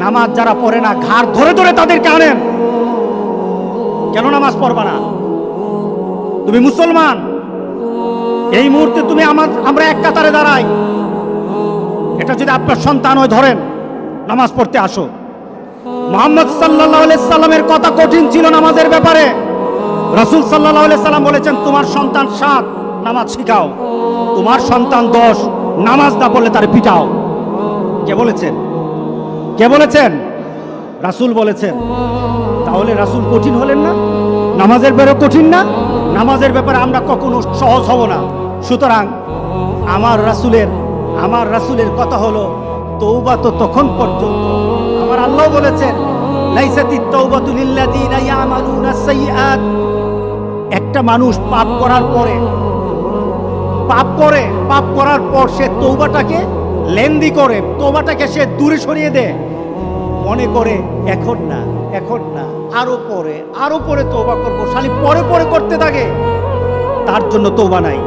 নামাজ যারা পড়ে না ঘাড় ধরে ধরে তাদেরকে আনেন। কেন নামাজ পড়বা না? তুমি মুসলমান, এই মুহূর্তে তুমি আমরা এক কাতারে দাঁড়াই, এটা যদি আপনার সন্তান হয় ধরেন নামাজ পড়তে আসো। মুহাম্মদ সাল্লাল্লাহু আলাইহি সাল্লামের কথা কঠিন ছিল নামাজের ব্যাপারে। রাসূল সাল্লাল্লাহু আলাইহি সাল্লাম বলেছেন, তোমার সন্তান 7 নামাজ শিখাও, তোমার সন্তান 10 নামাজ না পড়লে তার পিটাও। কে বলেছেন? কে বলেছেন? রাসূল বলেছেন। তাহলে রাসূল কঠিন হলেন না? নামাজের ব্যাপারে কঠিন না? নামাজের ব্যাপারে আমরা কখনো সহজ হব না। সুতরাং আমার রাসূলের কথা হলো তওবা তো তখন পর্যন্ত, আমার আল্লাহ বলেছেন লাইসাতিত তাওবাতু লিল্লাযিনা ইয়ামালুনা সাইয়্যাত। একটা মানুষ পাপ করার পর সে তওবাটাকে লেন্দি করে, তওবাটাকে সে দূরে সরিয়ে দেয়, মনে করে এখন না আরো পরে তওবা করবো, খালি পরে করতে থাকে, তার জন্য তওবা নাই।